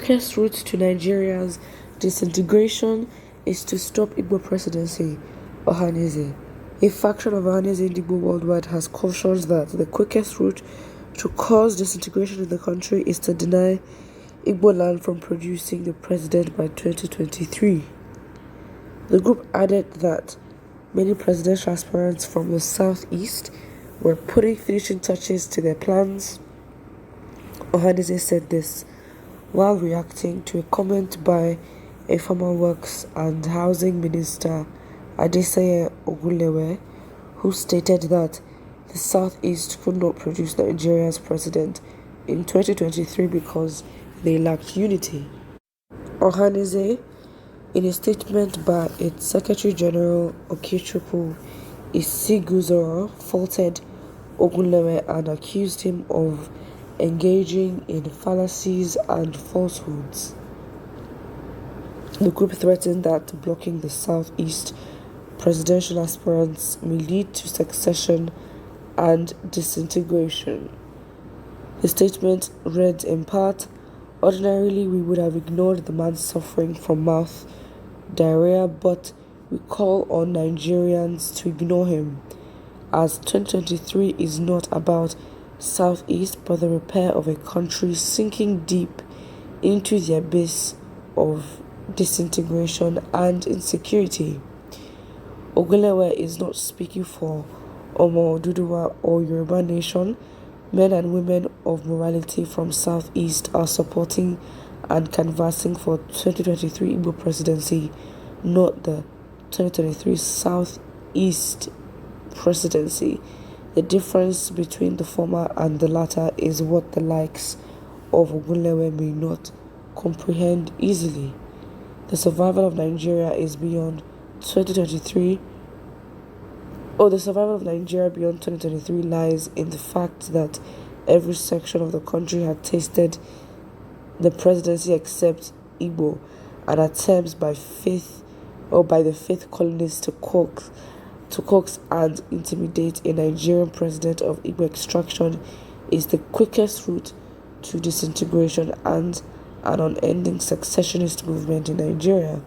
quickest route to Nigeria's disintegration is to stop Igbo presidency, Ohanaeze. A faction of Ohanaeze Igbo worldwide has cautioned that the quickest route to cause disintegration in the country is to deny Igbo land from producing the president by 2023. The group added that many presidential aspirants from the southeast were putting finishing touches to their plans. Ohanaeze said this while reacting to a comment by a former Works and Housing Minister, Adesanya Ogunlewe, who stated that the Southeast could not produce Nigeria's president in 2023 because they lacked unity. Ohanaeze, in a statement by its Secretary General Okechukwu Isiguzoro, faulted Ogunlewe and accused him of engaging in fallacies and falsehoods. The group threatened that blocking the Southeast presidential aspirants may lead to secession and disintegration. The statement read in part, "Ordinarily, we would have ignored the man suffering from mouth diarrhea, but we call on Nigerians to ignore him, as 2023 is not about Southeast but the repair of a country sinking deep into the abyss of disintegration and insecurity." Ogunlewe is not speaking for Omo Oduduwa or Yoruba Nation. Men and women of morality from Southeast are supporting and canvassing for 2023 Igbo presidency, not the 2023 Southeast presidency. The difference between the former and the latter is what the likes of Ogunlewe may not comprehend easily. The survival of Nigeria is beyond 2023. The survival of Nigeria beyond 2023 lies in the fact that every section of the country had tasted the presidency except Igbo, and attempts by the fifth colonists to coax and intimidate a Nigerian president of Igbo extraction is the quickest route to disintegration and an unending secessionist movement in Nigeria.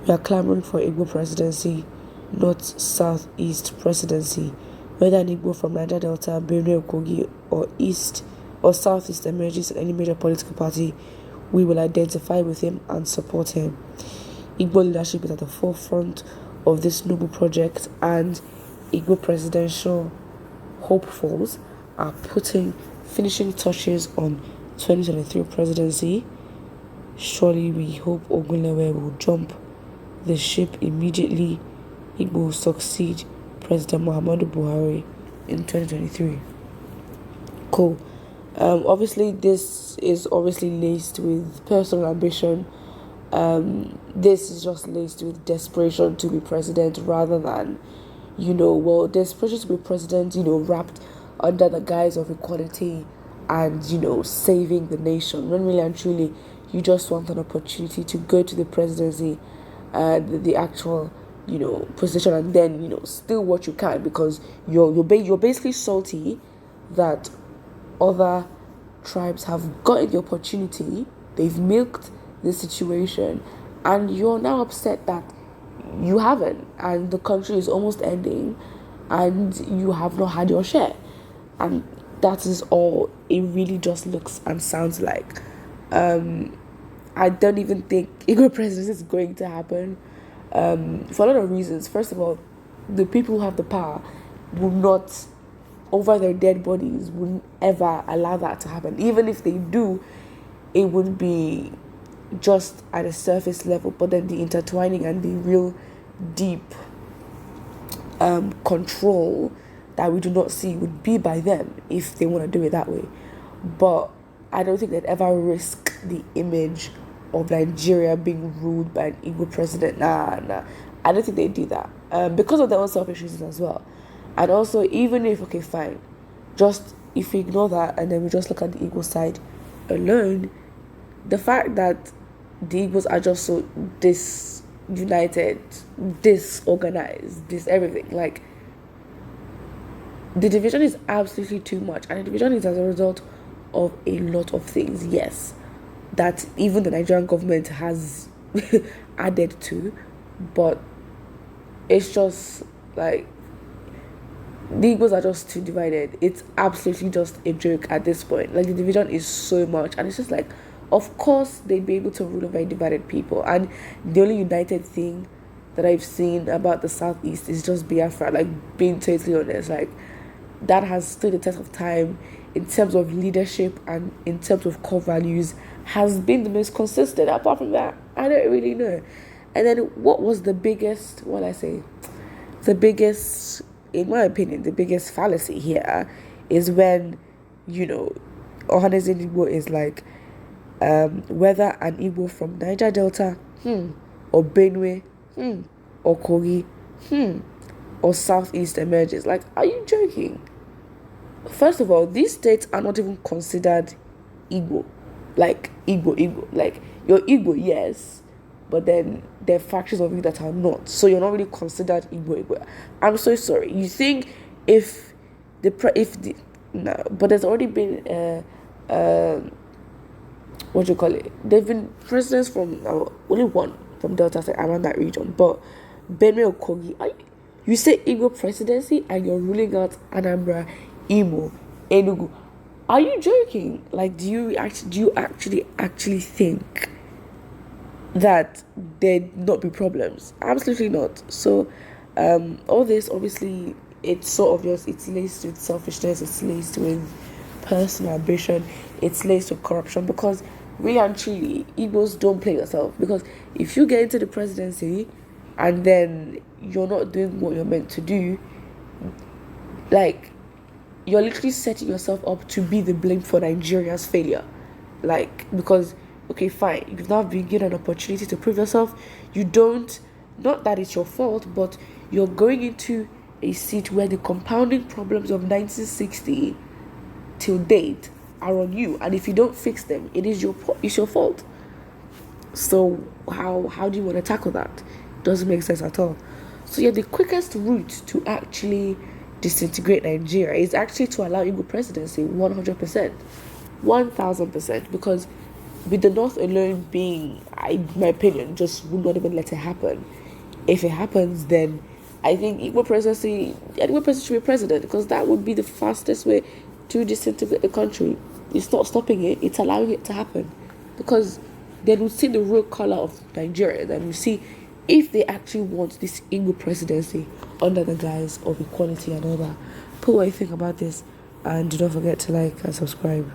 We are clamoring for Igbo presidency, not Southeast presidency. Whether an Igbo from Niger Delta, Benue, Kogi, or East or Southeast emerges in any major political party, we will identify with him and support him. Igbo leadership is at the forefront of this noble project, and Igbo presidential hopefuls are putting finishing touches on 2023 presidency. Surely we hope Ogunlewe will jump the ship immediately. Igbo will succeed President Muhammadu Buhari in 2023. Cool. Obviously, this is laced with personal ambition. This is just laced with desperation to be president rather than, desperation to be president, wrapped under the guise of equality and, saving the nation. When really and truly, you just want an opportunity to go to the presidency and the actual, position, and then, steal what you can, because you're basically salty that other tribes have gotten the opportunity, they've milked the situation, and you're now upset that you haven't, and the country is almost ending and you have not had your share. And that is all it really just looks and sounds like. I don't even think Igbo presidency is going to happen, for a lot of reasons. First of all, the people who have the power will not, over their dead bodies, wouldn't ever allow that to happen. Even if they do, it would be just at a surface level, but then the intertwining and the real deep control that we do not see would be by them if they want to do it that way. But I don't think they'd ever risk the image of Nigeria being ruled by an Igbo president. Nah. I don't think they'd do that, because of their own selfish reasons as well. And also, even if, okay, fine, just if we ignore that and then we just look at the Igbo side alone, the fact that the Igbos are just so disunited, disorganized, everything, like, the division is absolutely too much, and the division is as a result of a lot of things, yes, that even the Nigerian government has added to, but it's just like the Igbos are just too divided. It's absolutely just a joke at this point. Like the division is so much, and it's just like, of course they'd be able to rule over divided people. And the only united thing that I've seen about the Southeast is just Biafra. Like being totally honest, like that has stood the test of time in terms of leadership and in terms of core values. Has been the most consistent. Apart from that, I don't really know. And then what was the biggest? What I say, the biggest, in my opinion, the biggest fallacy here is when, Ohanaeze Igbo is like, whether an Igbo from Niger Delta, or Benue, or Kogi, or Southeast emerges. Like, are you joking? First of all, these states are not even considered Igbo. Like, Igbo. Like, you're Igbo, yes, but then there are factions of you that are not. So you're not really considered Igbo. I'm so sorry. You think no, but there's already been what do you call it? There've been presidents from only one from Delta State around that region, but Benue or Kogi, you say Igbo presidency and you're ruling out Anambra, Imo, Enugu. Are you joking? Like, do you actually think that there'd not be problems? Absolutely not. So, all this, obviously, it's so obvious. It's laced with selfishness. It's laced with personal ambition. It's laced with corruption. Because really and truly, Igbos don't play yourself. Because if you get into the presidency and then you're not doing what you're meant to do, like, you're literally setting yourself up to be the blame for Nigeria's failure. Like, because, okay, fine, you've now been given an opportunity to prove yourself. You don't, not that it's your fault, but you're going into a seat where the compounding problems of 1960 till date are on you. And if you don't fix them, it's your fault. So how do you want to tackle that? Doesn't make sense at all. So yeah, the quickest route to actually disintegrate Nigeria is actually to allow Igbo presidency 100%, 1000%, because with the North alone being, in my opinion, just would not even let it happen. If it happens, then I think Igbo presidency should be president, because that would be the fastest way to disintegrate the country. It's not stopping it, it's allowing it to happen, because then we'll see the real color of Nigeria. Then we'll see if they actually want this Igbo presidency under the guise of equality and all that. Put what you think about this, and do not forget to like and subscribe.